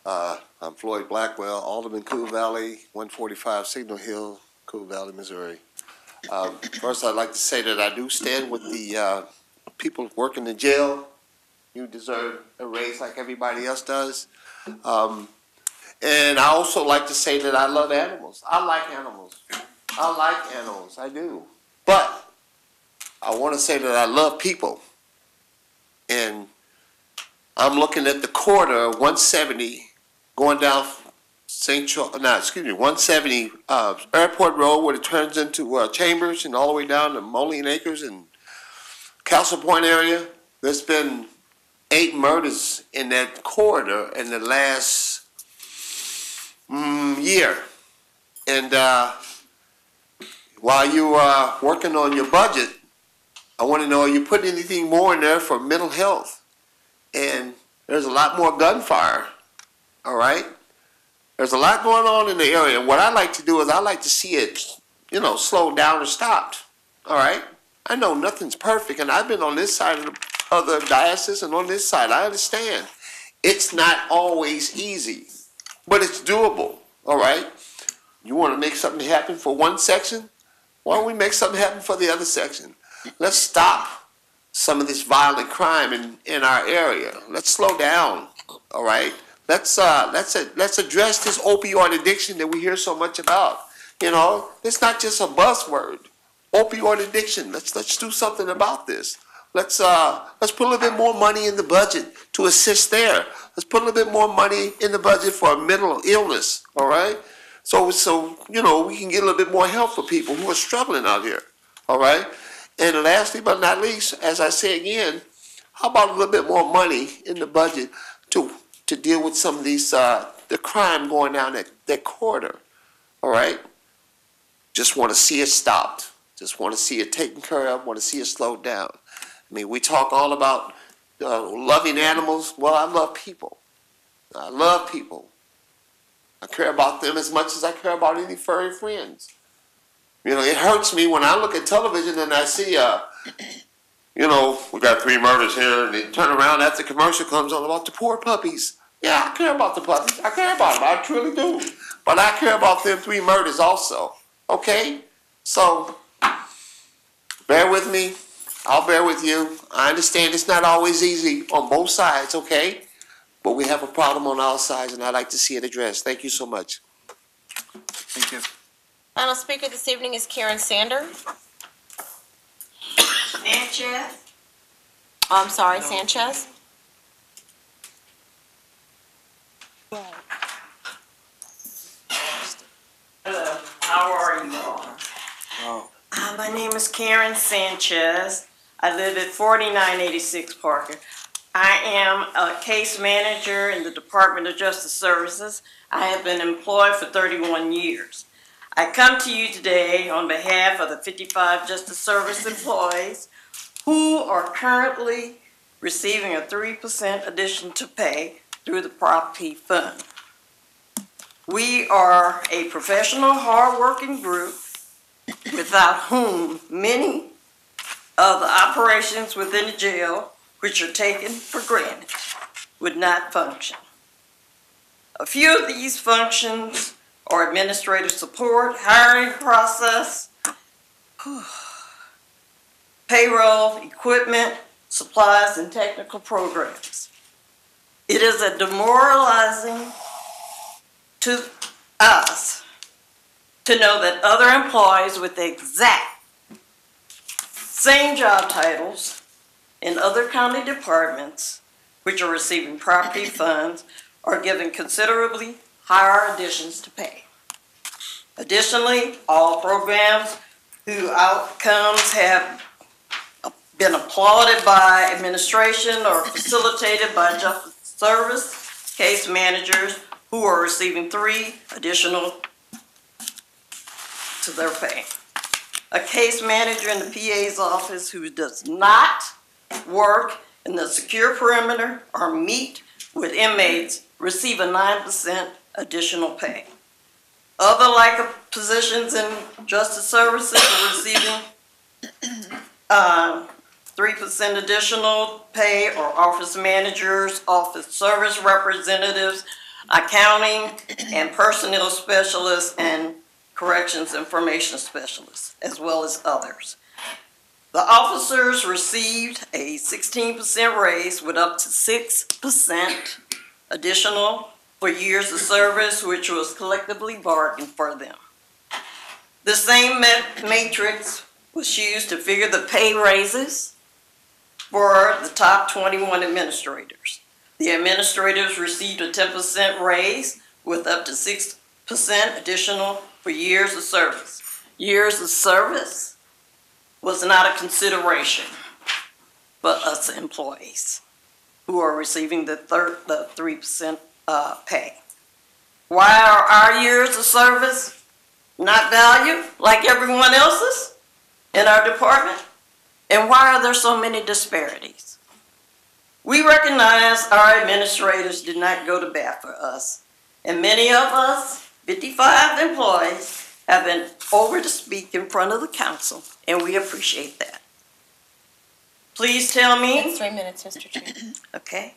I'm Floyd Blackwell, Alderman, Cool Valley, 145 Signal Hill, Cool Valley, Missouri. First, I'd like to say that I do stand with the people working in jail. You deserve a raise like everybody else does. And I also like to say that I love animals. I like animals. I do. But I want to say that I love people. And I'm looking at the corridor 170 going down 170 Airport Road where it turns into Chambers and all the way down to Moline Acres and Castle Point area. There's been 8 murders in that corridor in the last year. And while you are working on your budget, I want to know, are you putting anything more in there for mental health? And there's a lot more gunfire, all right? There's a lot going on in the area. What I like to do is I like to see it, slowed down or stopped, all right? I know nothing's perfect, and I've been on this side of the diocese and on this side. I understand. It's not always easy, but it's doable, all right? You want to make something happen for one section? Why don't we make something happen for the other section? Let's stop some of this violent crime in our area. Let's slow down, all right? Let's address this opioid addiction that we hear so much about. It's not just a buzzword. Opioid addiction. Let's do something about this. Let's put a little bit more money in the budget to assist there. Let's put a little bit more money in the budget for mental illness, all right? So we can get a little bit more help for people who are struggling out here, all right? And lastly but not least, as I say again, how about a little bit more money in the budget to deal with some of these, the crime going down that corridor, all right? Just want to see it stopped. Just want to see it taken care of, want to see it slowed down. I mean, we talk all about loving animals. Well, I love people. I love people. I care about them as much as I care about any furry friends. It hurts me when I look at television and I see, we got 3 murders here, and they turn around after the commercial comes on about the poor puppies. Yeah, I care about the puppies. I care about them. I truly do. But I care about them 3 murders also. Okay? So, bear with me. I'll bear with you. I understand it's not always easy on both sides, okay? But we have a problem on our sides, and I'd like to see it addressed. Thank you so much. Thank you. Final speaker this evening is Karen Sander. Sanchez. Oh, I'm sorry, Sanchez. Hello, how are you all? Oh. My name is Karen Sanchez. I live at 4986 Parker. I am a case manager in the Department of Justice Services. I have been employed for 31 years. I come to you today on behalf of the 55 Justice Service employees who are currently receiving a 3% addition to pay through the Prop P Fund. We are a professional, hard-working group without whom many of the operations within the jail, which are taken for granted, would not function. A few of these functions are administrative support, hiring process, payroll, equipment, supplies, and technical programs. It is a demoralizing to us to know that other employees with the exact same job titles in other county departments, which are receiving property funds, are given considerably higher additions to pay. Additionally, all programs whose outcomes have been applauded by administration or facilitated by justice service case managers who are receiving 3 additional to their pay. A case manager in the PA's office who does not work in the secure perimeter or meet with inmates receive a 9% additional pay. Other like positions in justice services are receiving 3% additional pay, or office managers, office service representatives, accounting and personnel specialists, and corrections information specialists, as well as others. The officers received a 16% raise with up to 6% additional for years of service, which was collectively bargained for them. The same matrix was used to figure the pay raises for the top 21 administrators. The administrators received a 10% raise with up to 6% additional for years of service. Years of service was not a consideration for us employees who are receiving the 3% pay. Why are our years of service not valued like everyone else's in our department? And why are there so many disparities? We recognize our administrators did not go to bat for us, and many of us, 55 employees, have been over to speak in front of the council, and we appreciate that. Please tell me. It's 3 minutes, Mr. Chair. Okay.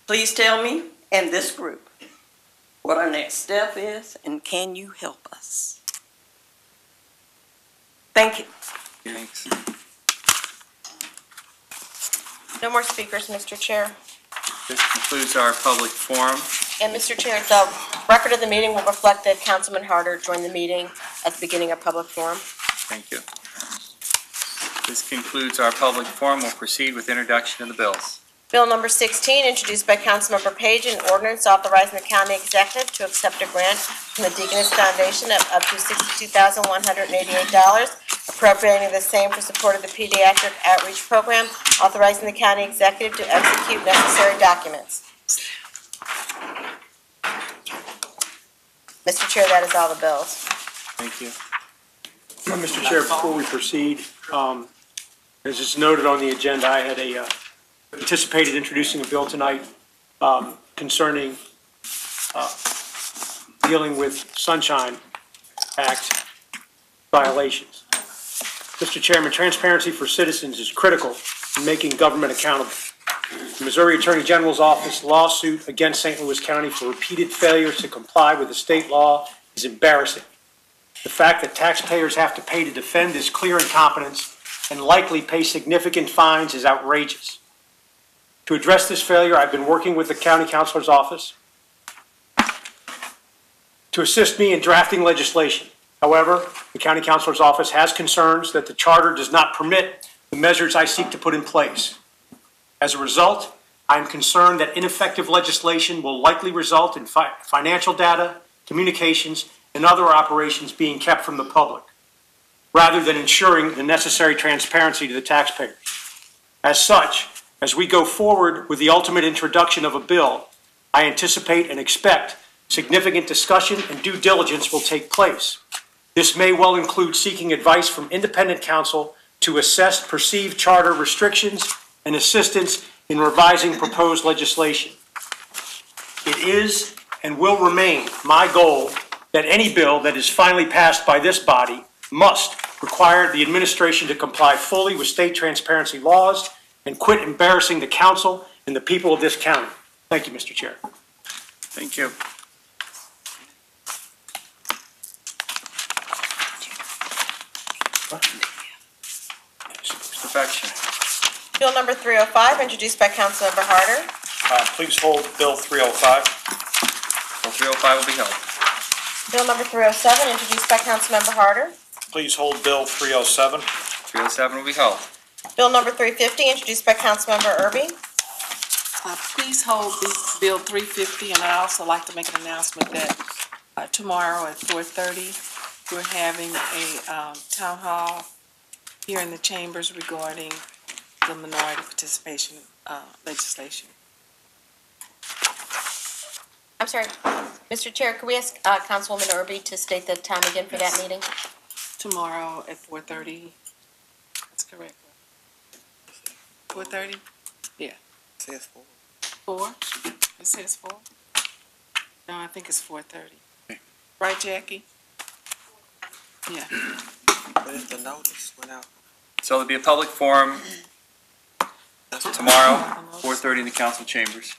Please tell me and this group what our next step is, and can you help us? Thank you. Thanks. No more speakers, Mr. Chair. This concludes our public forum. And Mr. Chair, the record of the meeting will reflect that Councilman Harder joined the meeting at the beginning of public forum. Thank you. This concludes our public forum. We'll proceed with introduction of the bills. Bill number 16, introduced by Councilmember Page, an ordinance authorizing the county executive to accept a grant from the Deaconess Foundation of up to $62,188, appropriating the same for support of the pediatric outreach program, authorizing the county executive to execute necessary documents. Mr. Chair, that is all the bills. Thank you. Mr. Chair, before we proceed, as is noted on the agenda, I had anticipated introducing a bill tonight concerning dealing with Sunshine Act violations. Mr. Chairman, transparency for citizens is critical in making government accountable. The Missouri Attorney General's Office lawsuit against St. Louis County for repeated failures to comply with the state law is embarrassing. The fact that taxpayers have to pay to defend this clear incompetence and likely pay significant fines is outrageous. To address this failure, I've been working with the County Counselor's Office to assist me in drafting legislation. However, the County Counselor's Office has concerns that the charter does not permit the measures I seek to put in place. As a result, I am concerned that ineffective legislation will likely result in financial data, communications, and other operations being kept from the public, rather than ensuring the necessary transparency to the taxpayers. As such, as we go forward with the ultimate introduction of a bill, I anticipate and expect significant discussion and due diligence will take place. This may well include seeking advice from independent counsel to assess perceived charter restrictions and assistance in revising proposed legislation. It is and will remain my goal that any bill that is finally passed by this body must require the administration to comply fully with state transparency laws and quit embarrassing the council and the people of this county. Thank you, Mr. Chair. Thank you. Mr. Faction. Bill number 305, introduced by Councilmember Harder. Please hold Bill 305. Bill 305 will be held. Bill number 307, introduced by Councilmember Harder. Please hold Bill 307. 307 will be held. Bill number 350, introduced by Councilmember Erby. Please hold Bill 350, and I'd also like to make an announcement that tomorrow at 4:30, we're having a town hall here in the chambers regarding the minority participation legislation. I'm sorry, Mr. Chair, could we ask Councilwoman Erby to state the time again for that meeting? Tomorrow at 4:30. That's correct. 4:30? Yeah. It says 4. 4? It says 4? No, I think it's 4:30. Right, Jackie? Yeah. But if the notice went out. So there'll be a public forum tomorrow, 4:30 in the council chambers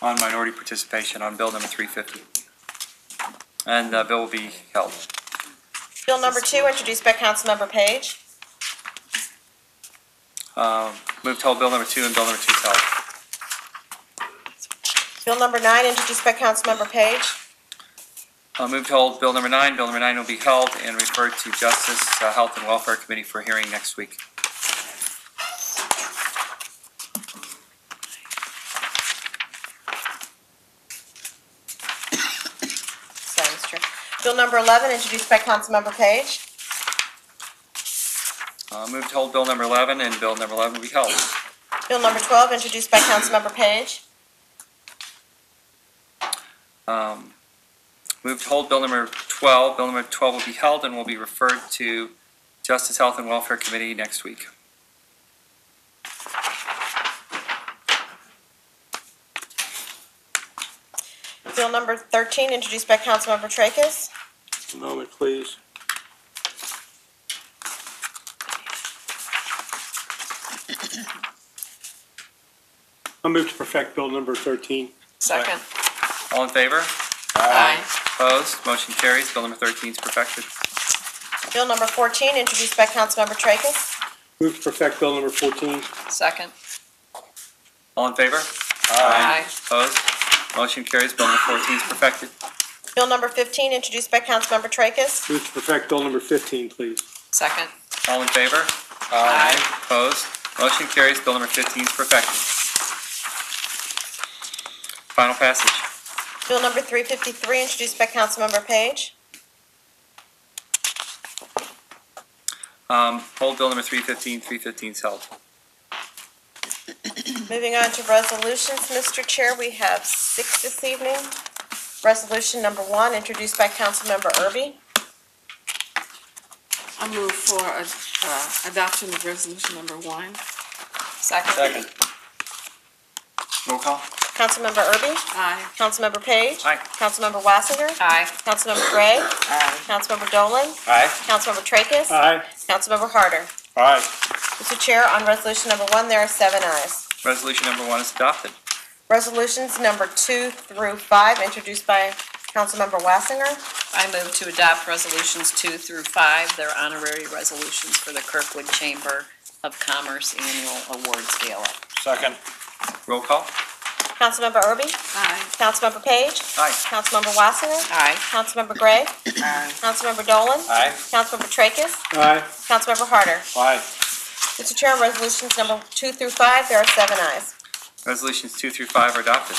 on minority participation on bill number 350. And the bill will be held. Bill number 2, introduced by Councilmember Page. Move to hold bill number 2 and bill number 2 is held. Bill number 9, introduced by Councilmember Page. Move to hold bill number 9. Bill number 9 will be held and referred to Justice, Health and Welfare Committee for hearing next week. Sorry, Mr. Chair. Bill number 11, introduced by Councilmember Page. Move to hold bill number 11 and bill number 11 will be held. Bill number 12, introduced by Councilmember Page. Move to hold bill number 12. Bill number 12 will be held and will be referred to Justice, Health and Welfare Committee next week. Bill number 13, introduced by Councilmember TRAKAS. A moment, please. I'll move to perfect bill number 13. Second. All in favor? Aye. Opposed? Motion carries. Bill number 13 is perfected. Bill number 14, introduced by Councilmember TRAKAS. Move to perfect bill number 14. Second. All in favor? Aye. Opposed? Motion carries. Bill number 14 is perfected. Bill number 15, introduced by Councilmember TRAKAS. Move to perfect bill number 15, please. Second. All in favor? Aye. Opposed? Motion carries. Bill number 15 is perfected. Final passage. Bill number 353, introduced by Councilmember Page. Hold bill number 315. 315 is held. Moving on to resolutions, Mr. Chair, we have 6 this evening. Resolution number 1, introduced by Councilmember Erby. I move for adoption of resolution number 1. Second. Second. Roll call. Councilmember Erby? Aye. Councilmember Page? Aye. Councilmember Wassinger? Aye. Councilmember Gray? Aye. Councilmember Dolan? Aye. Councilmember Tracus? Aye. Councilmember Harder? Aye. Mr. Chair, on resolution number 1, there are 7 ayes. Resolution number 1 is adopted. Resolutions number 2 through 5, introduced by Councilmember Wassinger. I move to adopt resolutions 2 through 5. They're honorary resolutions for the Kirkwood Chamber of Commerce Annual Awards Gala. Second. Roll call. Councilmember Erby? Aye. Councilmember Page? Aye. Councilmember Wassinger? Aye. Councilmember Gray? Aye. Councilmember Dolan? Aye. Councilmember Tracus? Aye. Councilmember Harder? Aye. Mr. Chair, on resolutions number 2 through 5, there are 7 ayes. Resolutions 2 through 5 are adopted.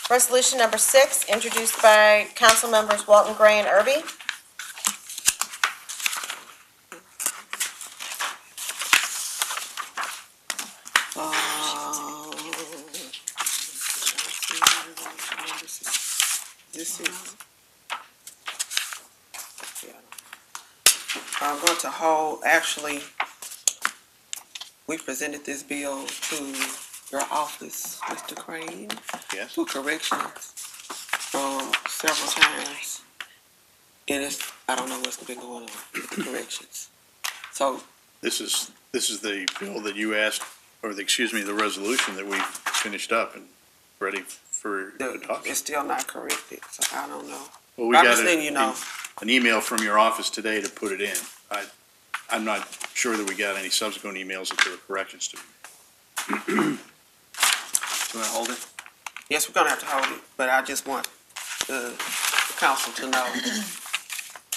Resolution number 6, introduced by Council Members Walton, Gray, and Erby. This is, I'm going to hold, actually, we presented this bill to your office, Mr. Crane. Yes. For corrections, several times. And it's, I don't know what's been going on with the corrections. So. This is the bill that you asked, or the resolution that we finished up and ready for adoption. It's still not corrected, so I don't know. Well, we I'm got just letting you know. an email from your office today to put it in. I'm not sure that we got any subsequent emails that there were corrections to. Do you want to hold it? Yes, we're gonna have to hold it, but I just want the council to know,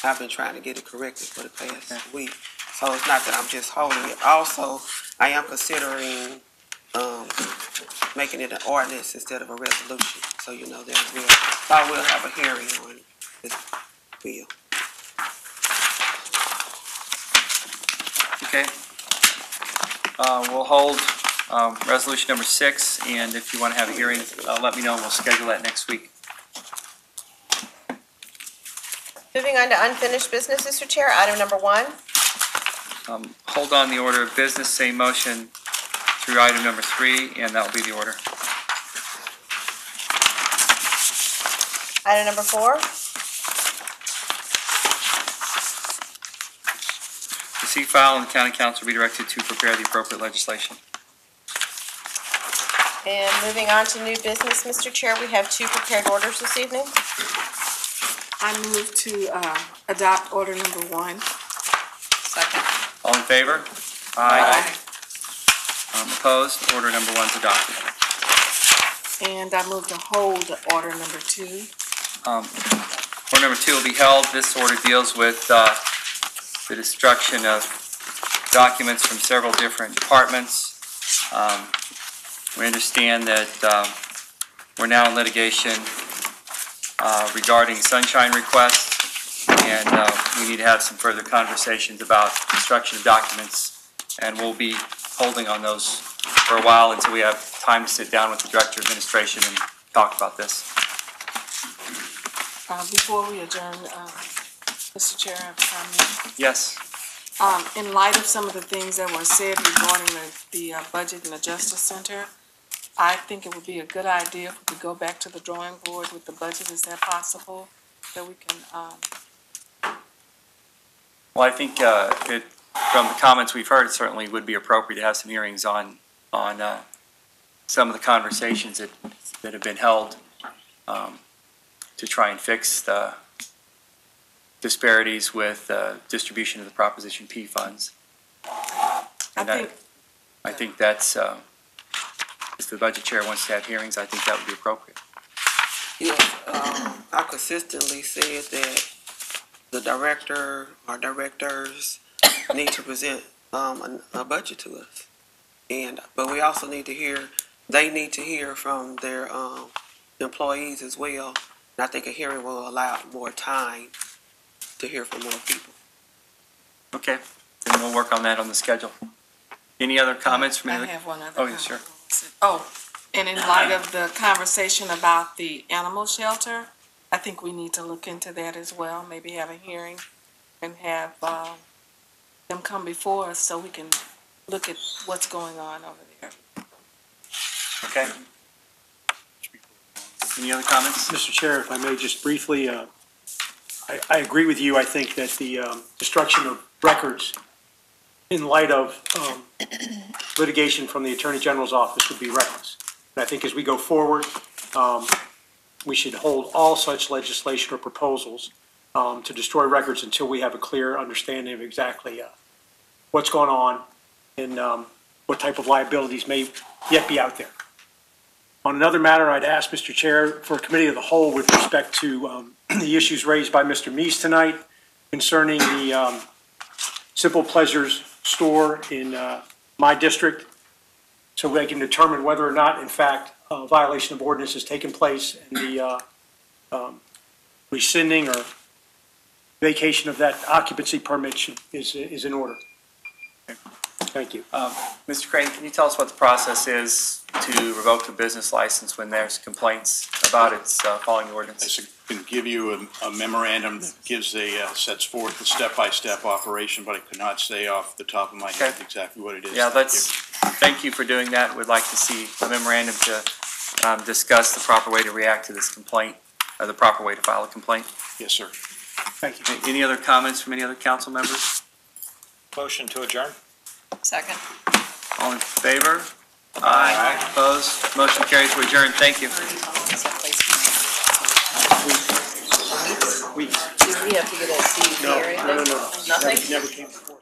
I've been trying to get it corrected for the past week. So it's not that I'm just holding it. Also, I am considering, making it an ordinance instead of a resolution. So you know that as well. So I will have a hearing on this bill. Okay. We'll hold resolution number 6, and if you want to have a hearing, let me know, and we'll schedule that next week. Moving on to unfinished business, Mr. Chair, item number 1. Hold on the order of business, same motion through item number 3, and that will be the order. Item number 4. Receive, file, and the county council be directed to prepare the appropriate legislation. And moving on to new business, Mr. Chair, we have 2 prepared orders this evening. I move to adopt order number 1. Second. All in favor? Aye. Opposed? Order number 1 is adopted. And I move to hold order number 2. Order number 2 will be held. This order deals with the destruction of documents from several different departments. We understand that we're now in litigation regarding sunshine requests, and we need to have some further conversations about destruction of documents, and we'll be holding on those for a while until we have time to sit down with the Director of Administration and talk about this. Before we adjourn, Mr. Chair, I have a comment. Yes. In light of some of the things that were said regarding the budget and the Justice Center, I think it would be a good idea if we could go back to the drawing board with the budget. Is that possible? That we can, Well, I think from the comments we've heard, it certainly would be appropriate to have some hearings on some of the conversations that have been held to try and fix the disparities with distribution of the Proposition P funds. And I think that's, if the budget chair wants to have hearings, I think that would be appropriate. Yes, I consistently said that the director or directors need to present a budget to us. But we also need to hear, they need to hear from their employees as well. And I think a hearing will allow more time to hear from more people. Okay, then we'll work on that on the schedule. Any other comments from any I have one other Oh, comment. yes, sure. Oh, and in light of the conversation about the animal shelter, I think we need to look into that as well. Maybe have a hearing and have them come before us so we can look at what's going on over there. Okay. Any other comments? Mr. Chair, if I may just briefly, I agree with you. I think that the destruction of records in light of litigation from the Attorney General's office would be reckless. And I think as we go forward, we should hold all such legislation or proposals to destroy records until we have a clear understanding of exactly what's going on and what type of liabilities may yet be out there. On another matter, I'd ask Mr. Chair for a committee of the whole with respect to the issues raised by Mr. Meese tonight concerning the Simple Pleasures store in my district, so they can determine whether or not, in fact, a violation of ordinance has taken place and the rescinding or vacation of that occupancy permit is in order. Thank you. Mr. Crane, can you tell us what the process is to revoke a business license when there's complaints about its following the ordinance? I can give you a memorandum that gives sets forth the step-by-step operation, but I could not say off the top of my head exactly what it is. Yeah, thank you for doing that. We'd like to see a memorandum to discuss the proper way to react to this complaint, or the proper way to file a complaint. Yes, sir. Thank you. Any other comments from any other council members? Motion to adjourn. Second. All in favor? Aye. Opposed? Motion carries to adjourn. Thank you. Did we have to get a CUP or anything? No. Nothing? Never came before.